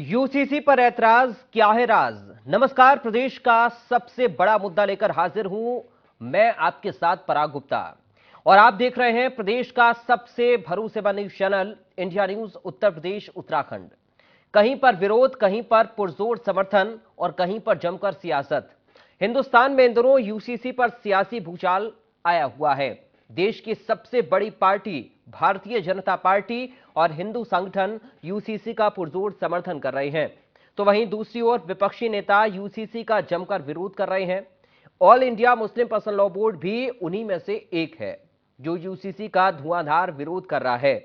UCC पर ऐतराज, क्या है राज। नमस्कार, प्रदेश का सबसे बड़ा मुद्दा लेकर हाजिर हूं मैं आपके साथ पराग गुप्ता और आप देख रहे हैं प्रदेश का सबसे भरोसेमंद news channel India news Uttar Pradesh Uttarakhand. कहीं पर विरोध, कहीं पर पुरजोर समर्थन और कहीं पर जमकर सियासत। हिंदुस्तान में इन दोनों यूसीसी पर सियासी भूचाल आया हुआ है। देश की सबसे बड़ी पार्टी भारतीय जनता पार्टी और हिंदू संगठन यूसीसी का पुरजोर समर्थन कर रहे हैं, तो वहीं दूसरी ओर विपक्षी नेता यूसीसी का जमकर विरोध कर रहे हैं। All India Muslim personal law board भी उन्हीं में से एक है जो यूसीसी का धुआंधार विरोध कर रहा है।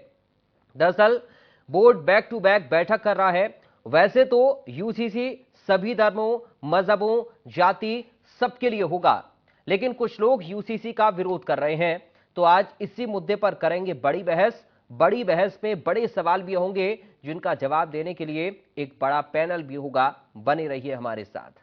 दरअसल बोर्ड बैक टू बैक बैठक कर रहा है। वैसे तो यूसीसी सभी धर्मों, मजहबों, जाति सबके लिए होगा, लेकिन कुछ लोग यूसीसी का विरोध कर रहे हैं। तो आज इसी मुद्दे पर करेंगे बड़ी बहस। बड़ी बहस में बड़े सवाल भी होंगे जिनका जवाब देने के लिए एक बड़ा पैनल भी होगा। बने रहिए हमारे साथ।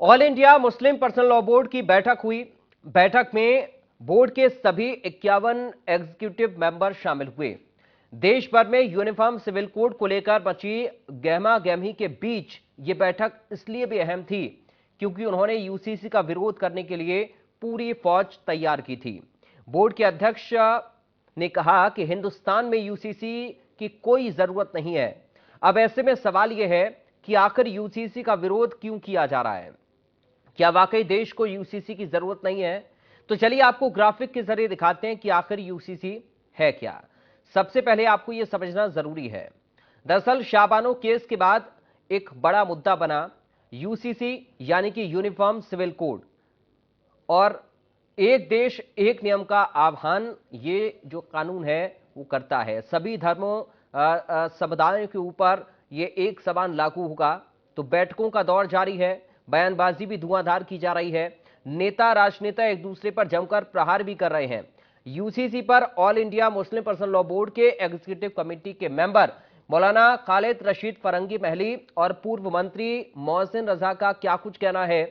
All India Muslim personal law board की बैठक हुई। बैठक में बोर्ड के सभी 51 एग्जीक्यूटिव मेंबर शामिल हुए। देश भर में यूनिफॉर्म सिविल कोड को लेकर मची गहमा गहमी के बीच यह बैठक इसलिए भी अहम थी क्योंकि उन्होंने यूसीसी का विरोध करने के लिए पूरी फौज तैयार की थी। बोर्ड के अध्यक्ष ने कहा कि हिंदुस्तान में यूसीसी की कोई जरूरत नहीं है। अब ऐसे में सवाल यह है कि आखिर यूसीसी का विरोध क्यों किया जा रहा है। क्या वाकई देश को यूसीसी की जरूरत नहीं है? तो चलिए आपको ग्राफिक के जरिए दिखाते हैं कि आखिर यूसीसी है क्या। सबसे पहले आपको यह समझना जरूरी है, दरअसल शाहबानो केस के बाद एक बड़ा मुद्दा बना यूसीसी यानी कि यूनिफॉर्म सिविल कोड और एक देश एक नियम का आह्वान। ये जो कानून है वो करता है सभी धर्मों, समुदायों के ऊपर ये एक समान लागू होगा। तो बैठकों का दौर जारी है, बयानबाजी भी धुआंधार की जा रही है। नेता राजनेता एक दूसरे पर जमकर प्रहार भी कर रहे हैं। यूसीसी पर all India Muslim personal law board के एग्जीक्यूटिव कमेटी के मेंबर मौलाना खालिद रशीद फरंगी महली और पूर्व मंत्री मोहसिन रजा का क्या कुछ कहना है,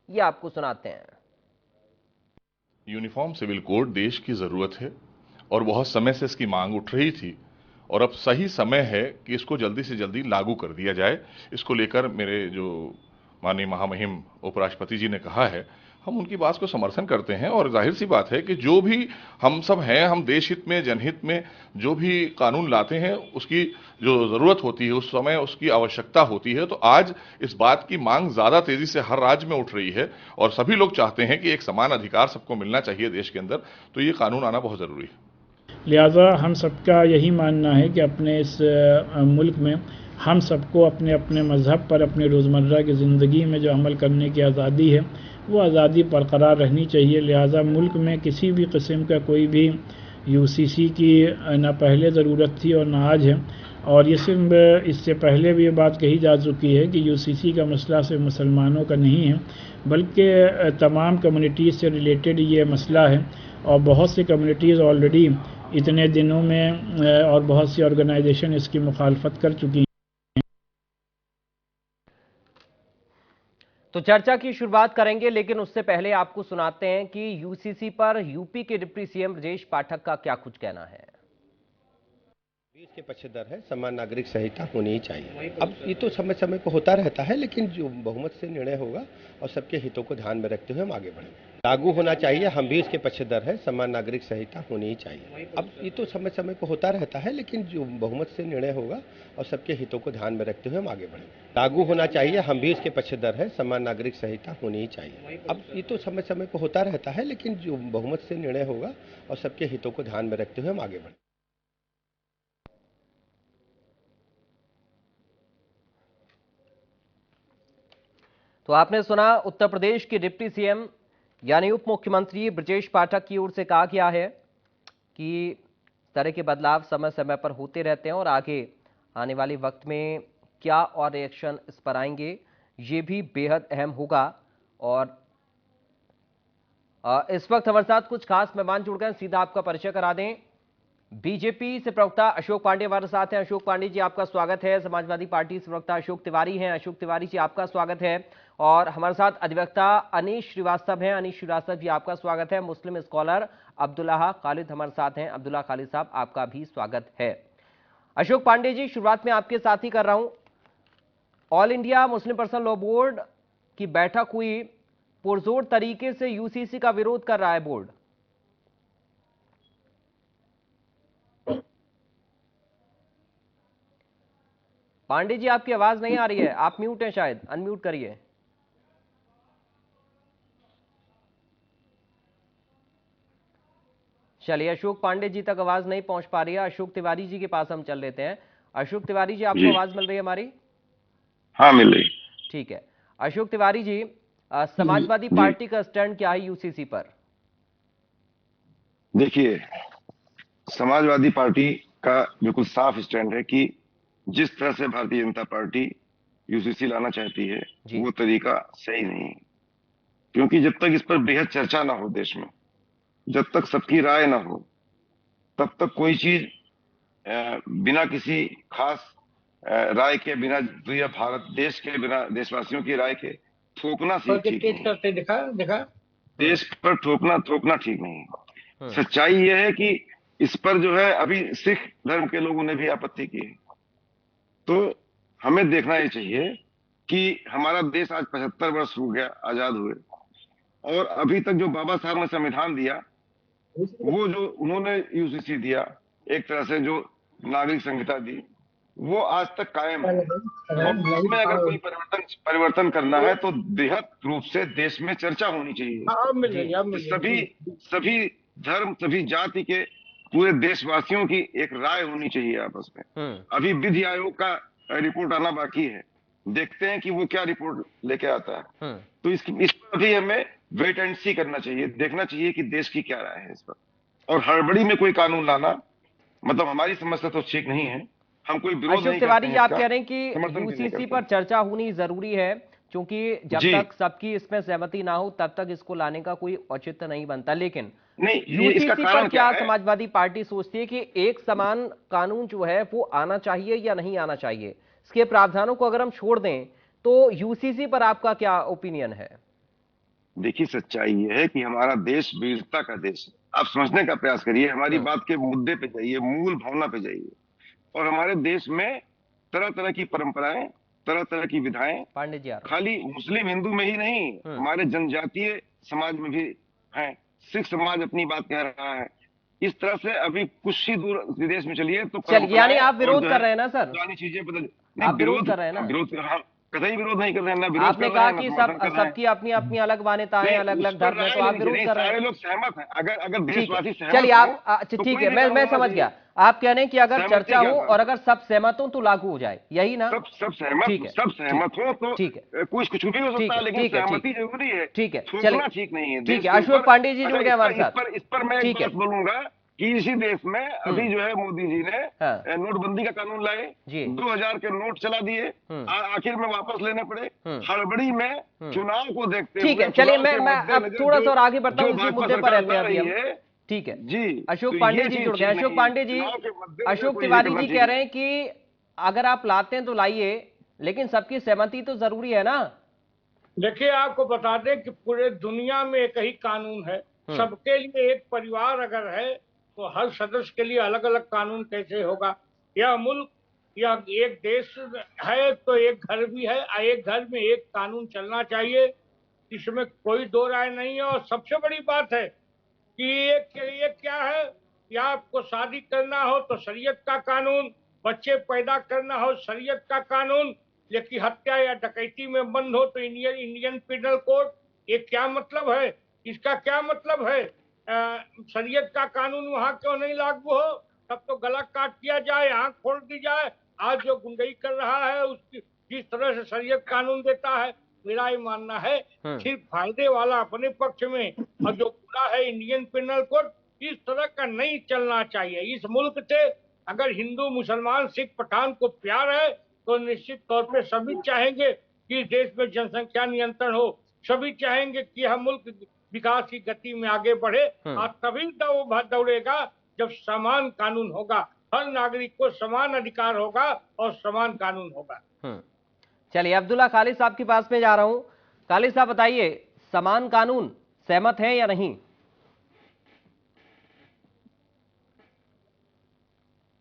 ये आपको सुनाते हैं। यूनिफॉर्म सिविल कोड देश की जरूरत है और बहुत समय से इसकी मांग उठ रही थी और अब सही समय है कि इसको जल्दी से जल्दी लागू कर दिया जाए। इसको लेकर मेरे जो माननीय महामहिम उपराष्ट्रपति जी ने कहा है, हम उनकी बात को समर्थन करते हैं और जाहिर सी बात है कि जो भी हम सब हैं, हम देश हित में, जनहित में जो भी कानून लाते हैं उसकी जो जरूरत होती है उस समय उसकी आवश्यकता होती है। तो आज इस बात की मांग ज्यादा तेजी से हर राज्य में उठ रही है और सभी लोग चाहते हैं कि एक समान अधिकार सबको मिलना चाहिए देश के अंदर, तो ये कानून आना बहुत जरूरी है। लिहाजा हम सबका यही मानना है कि अपने इस मुल्क में हम सबको अपने अपने मज़हब पर अपने रोज़मर्रा की ज़िंदगी में जो अमल करने की आज़ादी है वो आज़ादी बरकरार रहनी चाहिए। लिहाजा मुल्क में किसी भी किस्म का कोई भी यूसीसी की ना पहले ज़रूरत थी और ना आज है। और ये सिर्फ इससे पहले भी ये बात कही जा चुकी है कि यूसीसी का मसला सिर्फ मुसलमानों का नहीं है बल्कि तमाम कम्युनिटीज़ से रिलेटेड ये मसला है और बहुत सी कम्युनिटीज़ ऑलरेडी इतने दिनों में और बहुत सी ऑर्गेनाइजेशन इसकी मुखालफत कर चुकी हैं। तो चर्चा की शुरुआत करेंगे, लेकिन उससे पहले आपको सुनाते हैं कि यूसीसी पर यूपी के डिप्टी सीएम ब्रजेश पाठक का क्या कुछ कहना है। इसके पक्षधर है, समान नागरिक संहिता होनी ही चाहिए। अब ये तो समय समय पर होता रहता है, लेकिन जो बहुमत से निर्णय होगा और सबके हितों को ध्यान में रखते हुए हम आगे बढ़ेंगे। लागू होना चाहिए, हम भी इसके पक्षधर है, समान नागरिक संहिता होनी ही चाहिए। अब ये तो समय समय पर होता रहता है, लेकिन जो बहुमत से निर्णय होगा और सबके हितों को ध्यान में रखते हुए हम आगे बढ़ेंगे। लागू होना चाहिए, हम भी इसके पक्षधर है, समान नागरिक संहिता होनी ही चाहिए। अब ये तो समय समय पर होता रहता है, लेकिन जो बहुमत से निर्णय होगा और सबके हितों को ध्यान में रखते हुए हम आगे बढ़ेंगे। तो आपने सुना उत्तर प्रदेश के डिप्टी सीएम यानी उप मुख्यमंत्री ब्रजेश पाठक की ओर से कहा गया है कि तरह के बदलाव समय समय पर होते रहते हैं और आगे आने वाले वक्त में क्या और रिएक्शन इस पर आएंगे ये भी बेहद अहम होगा। और इस वक्त हमारे साथ कुछ खास मेहमान जुड़ गए, सीधा आपका परिचय करा दें। बीजेपी से प्रवक्ता अशोक पांडे हमारे साथ हैं। अशोक पांडे जी, आपका स्वागत है। समाजवादी पार्टी से प्रवक्ता अशोक तिवारी हैं। अशोक तिवारी जी, आपका स्वागत है। और हमारे साथ अधिवक्ता अनीश श्रीवास्तव हैं। अनीश श्रीवास्तव जी, आपका स्वागत है। मुस्लिम स्कॉलर अब्दुल्लाह खालिद हमारे साथ हैं। अब्दुल्लाह खालिद साहब, आपका भी स्वागत है। अशोक पांडे जी, शुरुआत में आपके साथ ही कर रहा हूं। All India Muslim personal law board की बैठक हुई, पुरजोर तरीके से यूसीसी का विरोध कर रहा है बोर्ड। पांडे जी, आपकी आवाज नहीं आ रही है, आप म्यूट हैं, शायद अनम्यूट करिए। चलिए, अशोक पांडे जी तक आवाज नहीं पहुंच पा रही है। अशोक तिवारी जी के पास हम चल लेते हैं। अशोक तिवारी जी, आपको आवाज मिल रही है हमारी? हाँ, मिल रही। ठीक है। अशोक तिवारी जी, समाजवादी पार्टी का स्टैंड क्या है यूसीसी पर? देखिए, समाजवादी पार्टी का बिल्कुल साफ स्टैंड है कि जिस तरह से भारतीय जनता पार्टी यूसीसी लाना चाहती है वो तरीका सही नहीं है। क्योंकि जब तक इस पर बेहद चर्चा ना हो देश में, जब तक सबकी राय ना हो, तब तक कोई चीज बिना किसी खास राय के, बिना पूरे भारत देश के, बिना देशवासियों की राय के थोपना ठीक नहीं। दिखा देश पर थोपना ठीक नहीं है। सच्चाई यह है कि इस पर जो है अभी सिख धर्म के लोगों ने भी आपत्ति की है। तो हमें देखना ये चाहिए कि हमारा देश आज 75 वर्ष हो गया आजाद हुए, और अभी तक जो बाबा साहब ने संविधान दिया, वो जो उन्होंने यूसीसी दिया, एक तरह से जो नागरिक संहिता दी, वो आज तक कायम है। और इसमें अगर कोई परिवर्तन करना है तो बृहद रूप से देश में चर्चा होनी चाहिए। सभी धर्म, सभी जाति के, पूरे देशवासियों की एक राय होनी चाहिए आपस में। अभी विधि आयोग का रिपोर्ट आना बाकी है, देखते हैं कि वो क्या रिपोर्ट लेके आता है। तो इस पर अभी हमें वेट एंड सी करना चाहिए, देखना चाहिए कि देश की क्या राय है इस पर। और हड़बड़ी में कोई कानून लाना मतलब हमारी समझ से तो ठीक नहीं है। हम कोई विरोध नहीं करते हैं। अशोक तिवारी जी, आप कह रहे हैं कि यूसीसी पर चर्चा होनी जरूरी है, क्योंकि जब तक सबकी इसमें सहमति ना हो तब तक इसको लाने का कोई औचित्य नहीं बनता। लेकिन यूसीसी पर क्या समाजवादी पार्टी सोचती है कि एक समान कानून जो है वो आना चाहिए या नहीं आना चाहिए? इसके प्रावधानों को अगर हम छोड़ दें तो यूसीसी पर आपका क्या ओपिनियन है? देखिए, सच्चाई यह है कि हमारा देश वीरता का देश है। आप समझने का प्रयास करिए, हमारी बात के मुद्दे पे जाइए, मूल भावना पे जाइए। और हमारे देश में तरह तरह की परंपराएं, तरह तरह की विधाएं पांडे जी खाली मुस्लिम हिंदू में ही नहीं, हमारे जनजातीय समाज में भी है। सिख समाज अपनी बात कह रहा है। इस तरह से अभी कुछ ही दूर विदेश में चलिए तो यानी आप विरोध कर रहे हैं ना सर? पुरानी चीजें बदल, आप विरोध कर रहे हैं ना? विरोध कतई विरोध नहीं कर रहे हैं ना। विरोध आपने कहा कि सबकी अपनी अपनी अलग मान्यताएं, अलग अलग धर्म है, तो आप विरोध कर रहे हैं। सारे लोग सहमत हैं। अगर देशवासी सहमत, चलिए आप ठीक है, मैं समझ गया। आप कह रहे हैं कि अगर चर्चा हो और अगर सब सहमत हो तो लागू हो जाए, यही ना? सब सहमत हो तो ठीक है, कुछ भी हो सकता है, लेकिन सहमति जरूरी है। ठीक है, चलिए, ठीक नहीं है। ठीक है, अशोक पांडे जी जुड़ गए हमारे साथ। इस पर मैं एक बात बोलूंगा कि इसी देश में अभी जो है मोदी जी ने नोटबंदी का कानून लाए, 2000 के नोट चला दिए, आखिर में वापस लेने पड़े हड़बड़ी में, चुनाव को देखते हुए। ठीक है, चलिए मैं अब थोड़ा सा और आगे बढ़ता हूँ उसी मुद्दे पर है। ठीक है जी, अशोक पांडे जी जुड़ गए। अशोक पांडे जी, अशोक तिवारी जी कह रहे हैं कि अगर आप लाते हैं तो लाइए, लेकिन सबकी सहमति तो जरूरी है ना? देखिए, आपको बता दें कि पूरे दुनिया में एक ही कानून है, सबके लिए एक परिवार अगर है तो हर सदस्य के लिए अलग अलग कानून कैसे होगा? यह मुल्क या एक देश है तो एक घर भी है, एक घर में एक कानून चलना चाहिए, इसमें कोई दो राय नहीं है। और सबसे बड़ी बात है कि ये क्या है कि आपको शादी करना हो तो शरीयत का कानून, बच्चे पैदा करना हो शरीयत का कानून, लेकिन हत्या या डकैती में बंद हो तो इंडियन पिनल कोड। ये क्या मतलब है? इसका क्या मतलब है? शरीयत का कानून वहां क्यों नहीं लागू हो? तब तो गला काट दिया जाए, आंख फोड़ दी जाए। आज जो गुंडई कर रहा है उसकी जिस तरह से शरीयत कानून देता है, मेरा ये मानना है सिर्फ फायदे वाला अपने पक्ष में, और जो पूरा है इंडियन पिनल कोड, इस तरह का नहीं चलना चाहिए। इस मुल्क से अगर हिंदू, मुसलमान, सिख, पठान को प्यार है तो निश्चित तौर पे सभी चाहेंगे कि देश में जनसंख्या नियंत्रण हो, सभी चाहेंगे कि यह मुल्क विकास की गति में आगे बढ़े, और तभी दौड़ेगा जब समान कानून होगा, हर नागरिक को समान अधिकार होगा और समान कानून होगा। चलिए, अब्दुल्ला खालिद साहब के पास में जा रहा हूं। खालिद साहब बताइए, समान कानून सहमत हैं या नहीं?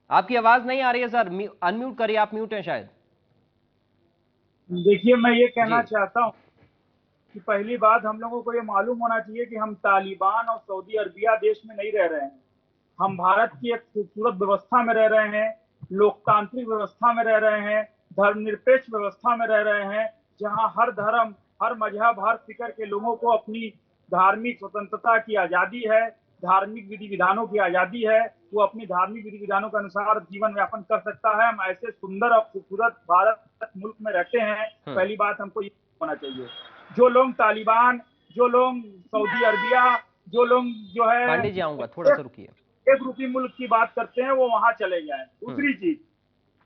आपकी आवाज नहीं आ रही है सर, अनम्यूट करिए, आप म्यूट हैं शायद। देखिए, मैं ये कहना चाहता हूं कि पहली बात हम लोगों को ये मालूम होना चाहिए कि हम तालिबान और सऊदी अरबिया देश में नहीं रह रहे हैं। हम भारत की एक खूबसूरत व्यवस्था में रह रहे हैं, लोकतांत्रिक व्यवस्था में रह रहे हैं, धर्मनिरपेक्ष व्यवस्था में रह रहे हैं, जहां हर धर्म, हर मजहब, हर फिक्र के लोगों को अपनी धार्मिक स्वतंत्रता की आजादी है, धार्मिक विधि विधानों की आजादी है। वो अपनी धार्मिक विधि विधानों के अनुसार जीवन यापन कर सकता है। हम ऐसे सुंदर और खूबसूरत भारत मुल्क में रहते हैं। पहली बात हमको ये होना चाहिए। जो लोग तालिबान, जो लोग सऊदी अरबिया, जो लोग जो है पांडे जी आऊंगा, थोड़ा सा रुकिए, एक रूपी मुल्क की बात करते हैं, वो वहां चले जाएं। दूसरी चीज,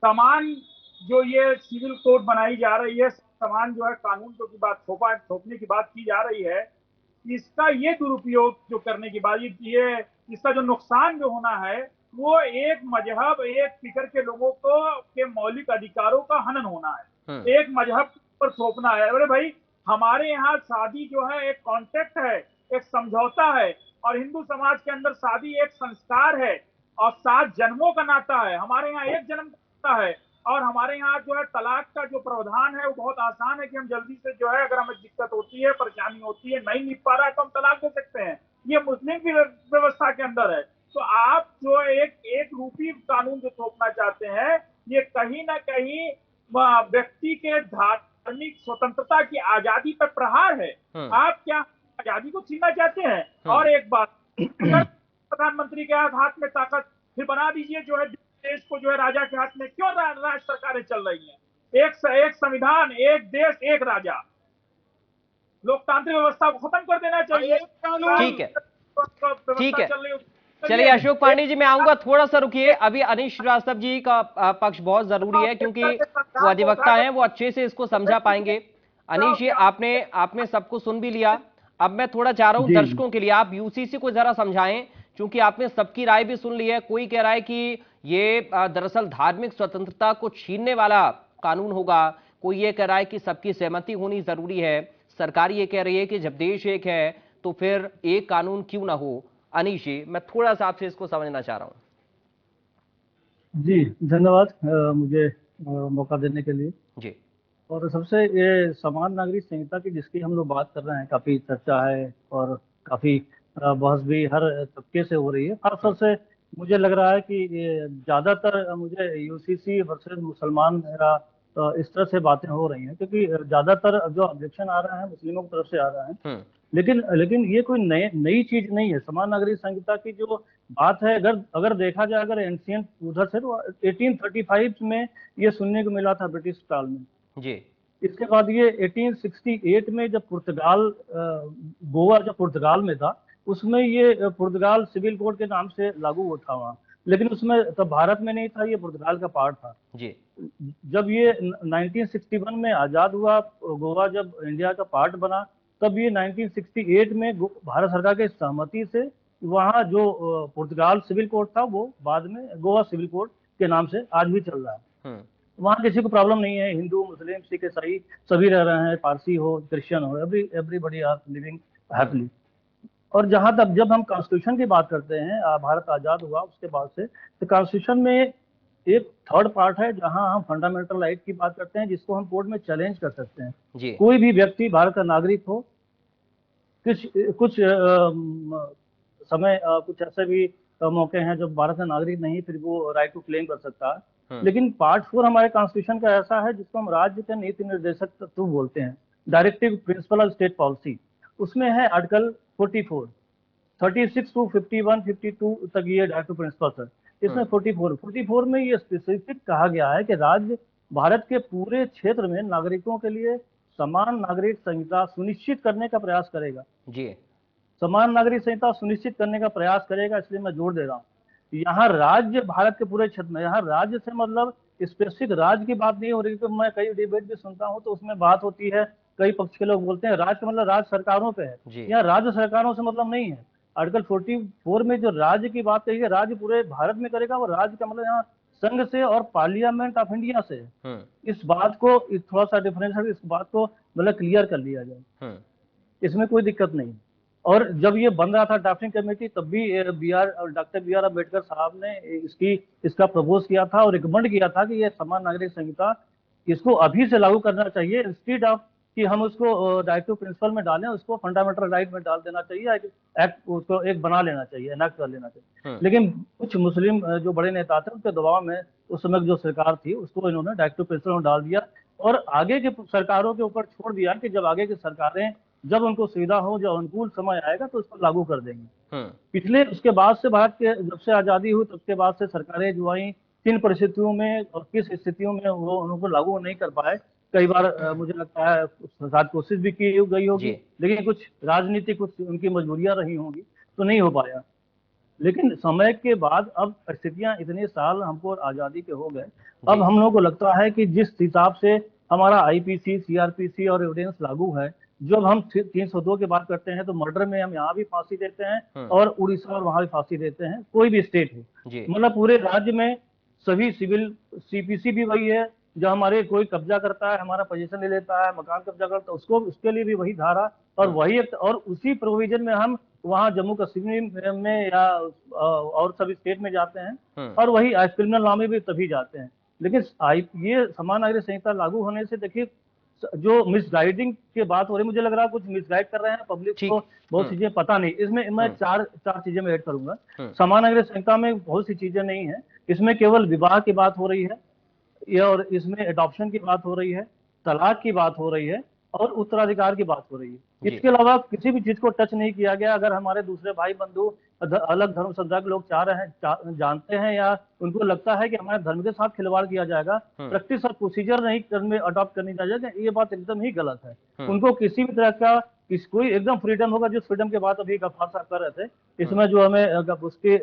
समान जो ये सिविल कोड बनाई जा रही है, समान जो है कानून की बात थोपने की बात की जा रही है, इसका ये दुरुपयोग जो करने की बात, ये इसका जो नुकसान जो होना है, वो एक मजहब, एक फिक्र के लोगों को के मौलिक अधिकारों का हनन होना है, एक मजहब पर थोपना है। अरे भाई, हमारे यहाँ शादी जो है एक कॉन्ट्रैक्ट है, एक समझौता है, और हिंदू समाज के अंदर शादी एक संस्कार है और 7 जन्मों का नाता है। हमारे यहाँ एक जन्म का है, और हमारे यहाँ जो है तलाक का जो प्रावधान है वो बहुत आसान है कि हम जल्दी से जो है, अगर हमें दिक्कत होती है, परेशानी होती है, नहीं निप पा रहा है, तो हम तलाक दे सकते हैं। ये मुस्लिम की व्यवस्था के अंदर है। तो आप जो एक रूपी कानून जो थोपना चाहते हैं, ये कहीं ना कहीं व्यक्ति के धार्मिक स्वतंत्रता की आजादी पर प्रहार है। आप क्या आजादी को छीनना चाहते हैं? और एक बात, प्रधानमंत्री के हाथ में ताकत, फिर बना दीजिए जो है देश को जो है राजा के हाथ में। क्यों राज्य सरकारें चल रही हैं? एक संविधान, एक देश, एक राजा। लोकतांत्रिक व्यवस्था को खत्म कर देना चाहिए। ठीक है, ठीक है। चलिए अशोक पांडे जी, मैं आऊंगा, थोड़ा सा रुकिए। अभी अनीश श्रीवास्तव जी का पक्ष बहुत जरूरी है, क्योंकि वो अधिवक्ता हैं, वो अच्छे से इसको समझा पाएंगे। अनीश जी, आपने सबको सुन भी लिया। अब मैं थोड़ा चाह रहा हूं दर्शकों के लिए, आप यूसीसी को जरा समझाएं, क्योंकि आपने सबकी राय भी सुन ली है। कोई कह रहा है कि ये दरअसल धार्मिक स्वतंत्रता को छीनने वाला कानून होगा, कोई ये कह रहा है कि सबकी सहमति होनी जरूरी है, सरकार ये कह रही है कि जब देश एक है तो फिर एक कानून क्यों ना हो। अनीश जी, मैं थोड़ा सा आपसे इसको समझना चाह रहा हूं। जी धन्यवाद मुझे मौका देने के लिए जी। और सबसे ये समान नागरिक संहिता की जिसकी हम लोग बात कर रहे हैं, काफ़ी चर्चा है और काफ़ी बहस भी हर तबके से हो रही है। खासतौर से मुझे लग रहा है कि ज़्यादातर मुझे यूसीसी वर्सेस मुसलमान इस तरह से बातें हो रही हैं, क्योंकि ज़्यादातर जो ऑब्जेक्शन आ रहा है मुस्लिमों की तरफ से आ रहा है। लेकिन ये कोई नई चीज नहीं है। समान नागरिक संहिता की जो बात है, अगर देखा जाए, अगर एंशियंट उधर से, तो 1835 में ये सुनने को मिला था ब्रिटिश काल में जी। इसके बाद ये 1868 में जब पुर्तगाल, गोवा जब पुर्तगाल में था, उसमें ये पुर्तगाल सिविल कोड के नाम से लागू हुआ था वहाँ, लेकिन उसमें तब भारत में नहीं था, ये पुर्तगाल का पार्ट था जी। जब ये 1961 में आजाद हुआ, गोवा जब इंडिया का पार्ट बना, तब ये 1968 में भारत सरकार के सहमति से वहाँ जो पुर्तगाल सिविल कोड था वो बाद में गोवा सिविल कोड के नाम से आज भी चल रहा है। वहाँ किसी को प्रॉब्लम नहीं है, हिंदू, मुस्लिम, सिख, ईसाई सभी रह रहे हैं, पारसी हो, क्रिश्चियन हो, एवरीबडी आर लिविंग हैप्पीली। और जहाँ तक जब हम कॉन्स्टिट्यूशन की बात करते हैं, भारत आजाद हुआ उसके बाद से, तो कॉन्स्टिट्यूशन में एक थर्ड पार्ट है जहां हम फंडामेंटल राइट की बात करते हैं, जिसको हम कोर्ट में चैलेंज कर सकते हैं जी। कोई भी व्यक्ति भारत का नागरिक हो, कुछ समय कुछ ऐसे भी मौके हैं जब भारत का नागरिक नहीं, फिर वो राइट टू क्लेम कर सकता है। लेकिन पार्ट 4 हमारे कॉन्स्टिट्यूशन का ऐसा है जिसको हम राज्य के नीति निर्देशक तत्व बोलते हैं, directive principle of state policy. उसमें है आर्टिकल 44, 36 to 51, 52 तक ये डायरेक्टिव प्रिंसिपल है। इसमें 44 में ये स्पेसिफिक कहा गया है कि राज्य भारत के पूरे क्षेत्र में नागरिकों के लिए समान नागरिक संहिता सुनिश्चित करने का प्रयास करेगा जी। समान नागरिक संहिता सुनिश्चित करने का प्रयास करेगा, इसलिए मैं जोर दे रहा हूँ। यहाँ राज्य भारत के पूरे क्षेत्र में, यहाँ राज्य से मतलब स्पेसिफिक राज्य की बात नहीं हो रही। तो मैं कई डिबेट भी सुनता हूँ तो उसमें बात होती है, कई पक्ष के लोग बोलते हैं राज्य का मतलब राज्य सरकारों पे है। यहाँ राज्य सरकारों से मतलब नहीं है। आर्टिकल 44 में जो राज्य की बात कही है, राज्य पूरे भारत में करेगा, वो राज्य का मतलब यहाँ संघ से और पार्लियामेंट ऑफ इंडिया से है। इस बात को थोड़ा सा डिफरेंस है, इस बात को मतलब क्लियर कर लिया जाए, इसमें कोई दिक्कत नहीं। और जब ये बन रहा था ड्राफ्टिंग कमेटी, तब भी डॉक्टर बी आर अम्बेडकर साहब ने इसका प्रपोज किया था और रिकमेंड किया था कि ये समान नागरिक संहिता इसको अभी से लागू करना चाहिए, इंस्टीड ऑफ कि हम उसको राइट टू प्रिंसिपल में डालें, उसको फंडामेंटल राइट में डाल देना चाहिए, एक्ट उसको एक बना लेना चाहिए, एनैक्ट कर लेना चाहिए। लेकिन कुछ मुस्लिम जो बड़े नेता थे उनके दबाव में उस समय जो सरकार थी उसको इन्होंने राइट टू प्रिंसिपल में डाल दिया और आगे की सरकारों के ऊपर छोड़ दिया कि जब आगे की सरकारें जब उनको सुविधा हो, जब अनुकूल समय आएगा तो उसको लागू कर देंगे। पिछले उसके बाद से भारत के जब से आजादी हुई तब के बाद से सरकारें जो आई, किन परिस्थितियों में और किस स्थितियों में वो उनको लागू नहीं कर पाए, कई बार मुझे लगता है शायद कोशिश भी की गई होगी, लेकिन कुछ राजनीतिक कुछ उनकी मजबूरियां रही होंगी तो नहीं हो पाया। लेकिन समय के बाद अब परिस्थितियां इतने साल हमको आजादी के हो गए, अब हम लोगों को लगता है कि जिस हिसाब से हमारा आईपीसी, सीआरपीसी और एविडेंस लागू है, जब हम 302 की बात करते हैं तो मर्डर में हम यहाँ भी फांसी देते हैं और उड़ीसा और वहां भी फांसी देते हैं, कोई भी स्टेट है, मतलब पूरे राज्य में सभी सिविल सीपीसी भी वही है। जब हमारे कोई कब्जा करता है, हमारा पोजीशन ले लेता है, मकान कब्जा करता है, उसको उसके लिए भी वही धारा और वही और उसी प्रोविजन में हम वहाँ जम्मू कश्मीर में या और सभी स्टेट में जाते हैं और वही क्रिमिनल लॉ में भी तभी जाते हैं। लेकिन ये समान नागरिक संहिता लागू होने से देखिए जो मिसगाइडिंग की बात हो रही है, मुझे लग रहा है कुछ मिसगाइड कर रहे हैं पब्लिक को, बहुत चीजें पता नहीं। इसमें मैं चार चीजें मैं ऐड करूंगा। समान नागरिक संहिता में बहुत सी चीजें नहीं है, इसमें केवल विवाह की बात हो रही है और इसमें एडॉप्शन की बात हो रही है, तलाक की बात हो रही है और उत्तराधिकार की बात हो रही है। इसके अलावा किसी भी चीज को टच नहीं किया गया। अगर हमारे दूसरे भाई बंधु अलग धर्म संप्रदाय के लोग चाह रहे हैं, जानते हैं या उनको लगता है कि हमारे धर्म के साथ खिलवाड़ किया जाएगा, प्रैक्टिस और प्रोसीजर नहीं में अडॉप्ट करनी जाएगा, ये बात एकदम ही गलत है। उनको किसी भी तरह का कोई एकदम फ्रीडम होगा, जिस फ्रीडम की बात अभी गफ्फार साहब कर रहे थे, इसमें जो हमें उसके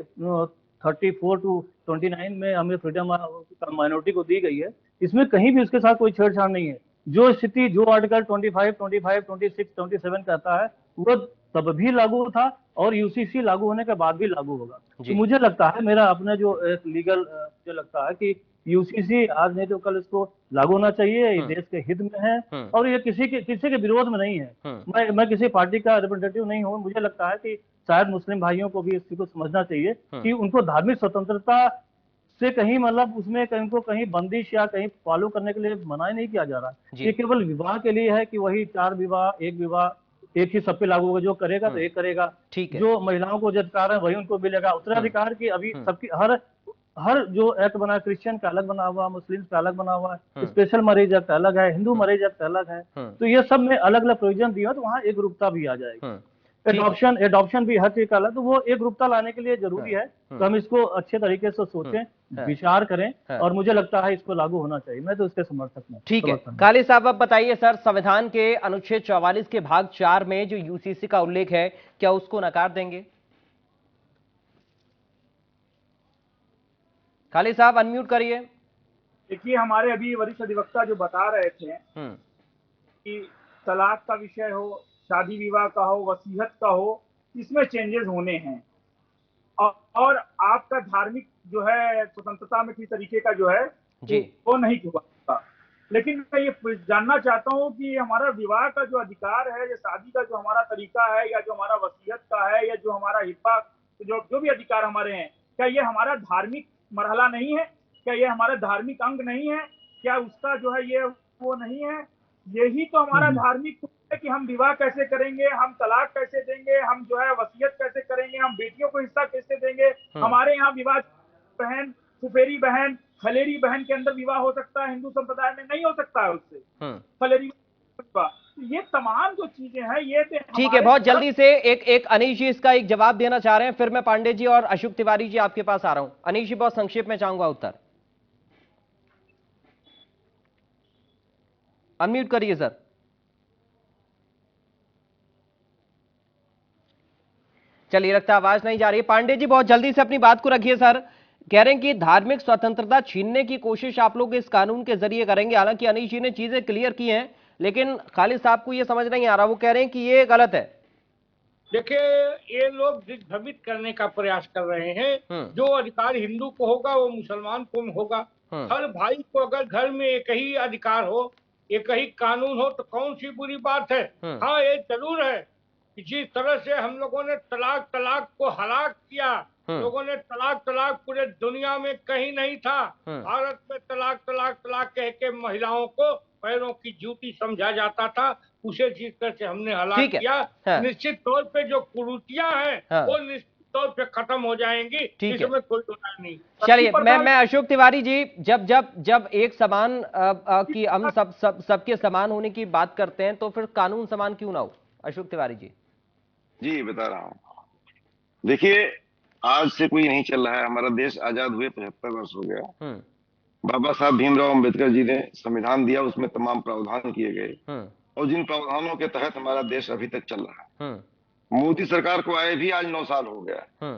34 to 29 में हमें फ्रीडम माइनॉरिटी को दी गई है, इसमें कहीं भी उसके साथ कोई छेड़छाड़ नहीं है। जो स्थिति जो आर्टिकल 25, 26, 27 कहता है वो तब भी लागू था और यूसीसी लागू होने के बाद भी लागू होगा। तो मुझे लगता है, मेरा अपना जो एक लीगल मुझे लगता है कि यूसीसी आज नहीं तो कल इसको लागू होना चाहिए, ये देश के हित में है और ये किसी के विरोध में नहीं है। मैं किसी पार्टी का रिप्रेजेंटेटिव नहीं हूँ, मुझे लगता है कि शायद मुस्लिम भाइयों को भी इसको समझना चाहिए कि उनको धार्मिक स्वतंत्रता से कहीं मतलब उसमें कहीं बंदिश या कहीं फॉलो करने के लिए मना नहीं किया जा रहा। ये केवल विवाह के लिए है कि वही 4 विवाह एक ही सब पे लागू होगा, जो करेगा तो एक करेगा। जो महिलाओं को जो अधिकार है वही उनको मिलेगा। उत्तराधिकार की अभी सबकी हर जो एक्ट बना है, क्रिश्चियन का अलग बना हुआ, मुस्लिम का अलग बना हुआ है, स्पेशल मैरिज एक्ट अलग है, हिंदू मैरिज एक्ट अलग है, तो ये सब में अलग अलग प्रोविजन दिया तो वहाँ एक रूपता भी आ जाएगी। एडॉप्शन भी हर चीज का अलग, तो वो एक रूपता लाने के लिए जरूरी है। तो हम इसको अच्छे तरीके से सोचें, विचार करें और मुझे लगता है इसको लागू होना चाहिए। मैं तो इसके समर्थक हूँ। ठीक है, काली साहब अब बताइए सर, संविधान के अनुच्छेद 44 के भाग 4 में जो यूसीसी का उल्लेख है, क्या उसको नकार देंगे? काली साहब अनम्यूट करिए। देखिए, हमारे अभी वरिष्ठ अधिवक्ता जो बता रहे थे कि तलाक का विषय हो, शादी विवाह का हो, वसीयत का हो, इसमें चेंजेस होने हैं और आपका धार्मिक जो है स्वतंत्रता में किस तरीके का जो है वो नहीं हुआ। लेकिन मैं ये जानना चाहता हूँ कि हमारा विवाह का जो अधिकार है या शादी का जो हमारा तरीका है या जो हमारा वसीयत का है या जो हमारा हिप्पा जो भी अधिकार हमारे हैं, क्या ये हमारा धार्मिक मरहला नहीं है? क्या ये हमारा धार्मिक अंग नहीं है? क्या उसका जो है ये वो नहीं है? यही तो हमारा धार्मिक है कि हम विवाह कैसे करेंगे, हम तलाक कैसे देंगे, हम जो है वसीयत कैसे करेंगे, हम बेटियों को हिस्सा कैसे देंगे। हमारे यहाँ विवाह बहन, फुफेरी बहन, खलेरी बहन के अंदर विवाह हो सकता है, हिंदू संप्रदाय में नहीं हो सकता है उससे खलेरी विवाह। ये तमाम जो चीजें हैं ये ठीक है। बहुत जल्दी से एक अनीश जी इसका एक जवाब देना चाह रहे हैं, फिर मैं पांडे जी और अशोक तिवारी जी आपके पास आ रहा हूं। अनीश जी, बहुत संक्षेप में चाहूंगा उत्तर। अनम्यूट करिए सर। चलिए, लगता है आवाज नहीं जा रही है। पांडे जी, बहुत जल्दी से अपनी बात को रखिए सर। कह रहे हैं कि धार्मिक स्वतंत्रता छीनने की कोशिश आप लोग इस कानून के जरिए करेंगे। हालांकि अनीश जी ने चीजें क्लियर की हैं, लेकिन खालिद साहब को यह समझ नहीं आ रहा। वो कह रहे हैं कि ये गलत है। देखिए, ये लोग दिग्भ्रमित करने का प्रयास कर रहे हैं। जो अधिकार हिंदू को होगा वो मुसलमान को होगा। हर भाई को अगर घर में एक ही अधिकार हो, एक ही कानून हो, तो कौन सी बुरी बात है। हाँ, ये जरूर है कि जिस तरह से हम लोगों ने तलाक तलाक को हलाक किया, लोगों ने तलाक तलाक पूरे दुनिया में कहीं नहीं था। भारत में तलाक तलाक तलाक कह के महिलाओं को पैरों की जूती समझा जाता था, उसे जिस तरह से हमने हलाक किया, निश्चित तौर पे जो कुरीतियां हैं वो निश्चित तौर पे खत्म हो जाएंगी, इसमें कोई दुविधा नहीं। चलिए, मैं अशोक तिवारी जी, जब एक समान की हम सबके समान होने की बात करते हैं, तो फिर कानून समान क्यों ना हो? अशोक तिवारी जी। जी बता रहा हूं। देखिए, आज से कोई नहीं चल रहा है, हमारा देश आजाद हुए 75 वर्ष हो गया। बाबा साहब भीमराव अंबेडकर जी ने संविधान दिया, उसमें तमाम प्रावधान किए गए और जिन प्रावधानों के तहत हमारा देश अभी तक चल रहा है। मोदी सरकार को आए भी आज 9 साल हो गया।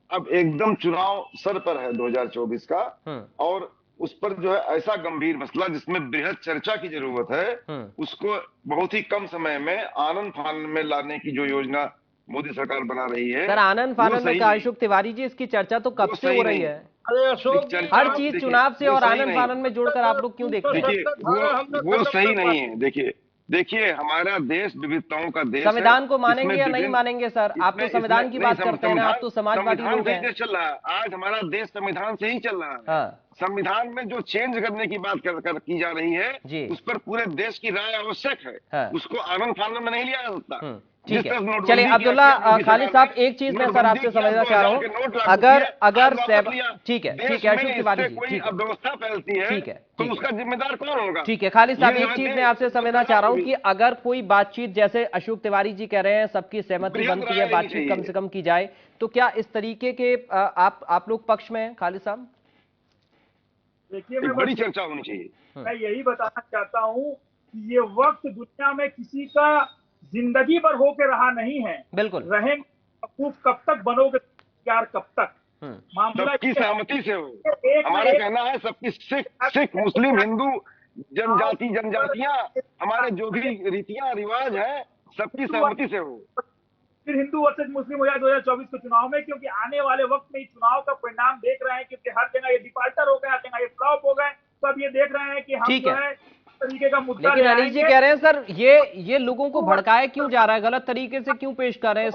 अब एकदम चुनाव सर पर है 2024 का, और उस पर जो है ऐसा गंभीर मसला जिसमें बृहद चर्चा की जरूरत है, उसको बहुत ही कम समय में आनन फानन में लाने की जो योजना मोदी सरकार बना रही है। सर, आनन फानन में कहा अशोक तिवारी जी, इसकी चर्चा तो कब से हो रही है। हर चीज चुनाव से और आनन फानन में जोड़कर आप लोग क्यों देखते हैं? देखिए, वो सही नहीं है। देखिए हमारा देश विविधताओं का देश है। संविधान को मानेंगे या नहीं मानेंगे सर? आप तो संविधान की बात करते हैं, आप तो समाजवादी लोग हैं। चल रहा है आज हमारा देश, संविधान से ही चल रहा है। संविधान में जो चेंज करने की बात की जा रही है, उस पर पूरे देश की राय आवश्यक है। उसको आनन फानन में नहीं लिया जा सकता। ठीक है, चलिए अब्दुल्ला खालिद साहब, एक चीज मैं सर आपसे समझना चाह रहा हूँ, अगर ठीक है अशोक तिवारी जी, ठीक है, व्यवस्था फैलती है, ठीक है, तो उसका जिम्मेदार कौन होगा? ठीक है खालिद साहब, एक चीज मैं आपसे समझना चाह रहा हूँ कि अगर कोई बातचीत, जैसे अशोक तिवारी जी कह रहे हैं सबकी सहमति बनती है, बातचीत कम से कम की जाए, तो क्या इस तरीके के आप लोग पक्ष में हैं खालिद साहब? देखिए, बड़ी चर्चा होनी चाहिए। मैं यही बताना चाहता हूँ कि ये वक्त दुनिया में किसी का जिंदगी भर होके रहा नहीं है। बिल्कुल रहेंगे कब तक बनोगे यार, कब तक? मामला सबकी सहमति से हो। हमारा कहना है सबकी सिख मुस्लिम हिंदू जनजातियां, हमारे जो भी रीतियां रिवाज है, सबकी सहमति से हो। फिर हिंदू वर्सेज मुस्लिम हो जाए 2024 के चुनाव में, क्योंकि आने वाले वक्त में चुनाव का परिणाम देख रहे हैं, क्योंकि हर जगह ये डिफाल्टर हो गए, हर जगह ये फ्लॉप हो गए। तो अब ये देख रहे हैं कि हम जो है तरीके का मुद्दा, लेकिन अनिल जी कह रहे हैं सर, ये लोगों को भड़काया क्यों जा रहा है, गलत तरीके से क्यों पेश कर रहे हैं?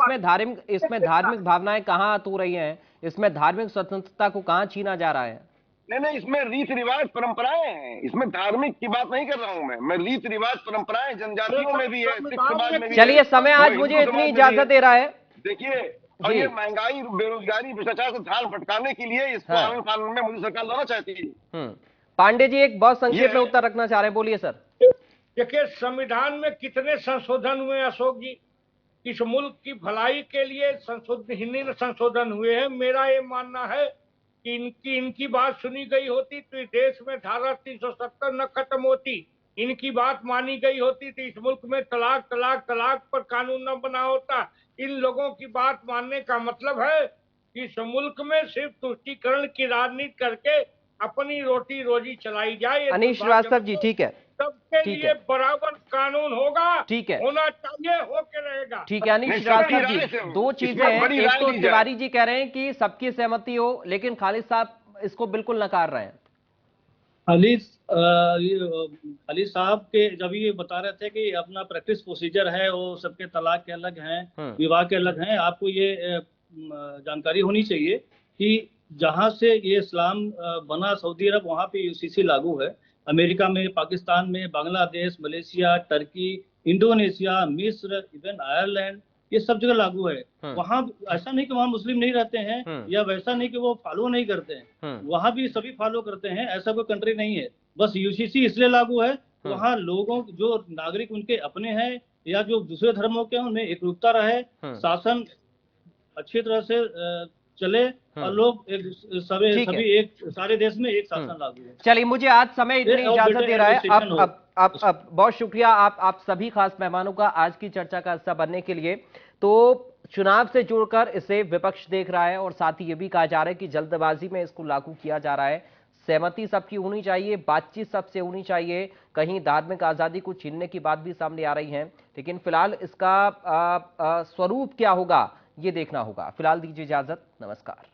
इसमें धार्मिक भावनाएं कहाँ आतू रही हैं? इसमें धार्मिक स्वतंत्रता को कहाँ छीना जा रहा है? नहीं, इसमें रीति रिवाज परंपराएं हैं, इसमें धार्मिक की बात नहीं कर रहा हूं मैं रीति रिवाज परंपराएं जनजातियों में भी है, सिख समाज में भी। चलिए, समय आज मुझे इतनी इजाजत दे रहा है। देखिए, और ये महंगाई, बेरोजगारी, भ्रष्टाचार से ध्यान भटकाने के लिए इसको आनन फानन में मोदी सरकार लाना चाहती है। पांडे जी एक बहुत संक्षेप में उत्तर रखना चाह रहे हैं, बोलिए सर। देखिए, संविधान में कितने संशोधन हुए अशोक जी? इस मुल्क की भलाई के लिए संशोधन हुए हैं। मेरा ये मानना है कि इनकी बात सुनी गई होती तो इस देश में धारा 370 न खत्म होती। इनकी बात मानी गई होती तो इस मुल्क में तलाक तलाक तलाक पर कानून न बना होता। इन लोगों की बात मानने का मतलब है कि इस मुल्क में सिर्फ तुष्टीकरण की राजनीति करके अपनी रोटी रोजी चलाई जाए। अनीश श्रीवास्तव जी, ठीक है, सबके लिए बराबर कानून होगा, ठीक है, होना चाहिए, होके रहेगा। ठीक है अनीश श्रीवास्तव जी, दो चीजें हैं। एक तो तिवारी जी कह रहे हैं कि सबकी सहमति हो, लेकिन खालिद साहब इसको बिल्कुल नकार रहे हैं। अली साहब के जब ये बता रहे थे कि अपना प्रैक्टिस प्रोसीजर है, वो सबके तलाक के अलग हैं, विवाह के अलग हैं। आपको ये जानकारी होनी चाहिए कि जहां से ये इस्लाम बना सऊदी अरब, वहां पे यूसीसी लागू है। अमेरिका में, पाकिस्तान में, बांग्लादेश, मलेशिया, टर्की, इंडोनेशिया, मिस्र, इवन आयरलैंड, ये सब जगह लागू है। वहाँ ऐसा नहीं कि वहाँ मुस्लिम नहीं रहते हैं, या वैसा नहीं कि वो फॉलो नहीं करते हैं, वहाँ भी सभी फॉलो करते हैं। ऐसा कोई कंट्री नहीं है। बस यूसीसी इसलिए लागू है, वहाँ लोगों जो नागरिक उनके अपने हैं या जो दूसरे धर्मों के हैं, उनमें एकरूपता रहे, शासन अच्छी तरह से चले और लोग सभी एक सारे देश में एक शासन लागू है। चलिए, मुझे आज समय इतनी इजाजत दे रहा है। अब बहुत शुक्रिया आप सभी खास मेहमानों का आज की चर्चा का हिस्सा बनने के लिए। तो चुनाव से जुड़कर इसे विपक्ष देख रहा है और साथ ही ये भी कहा जा रहा है कि जल्दबाजी में इसको लागू किया जा रहा है। सहमति सबकी होनी चाहिए, बातचीत सबसे होनी चाहिए। कहीं धार्मिक आजादी को छीनने की बात भी सामने आ रही है, लेकिन फिलहाल इसका स्वरूप क्या होगा ये देखना होगा। फिलहाल दीजिए इजाजत, नमस्कार।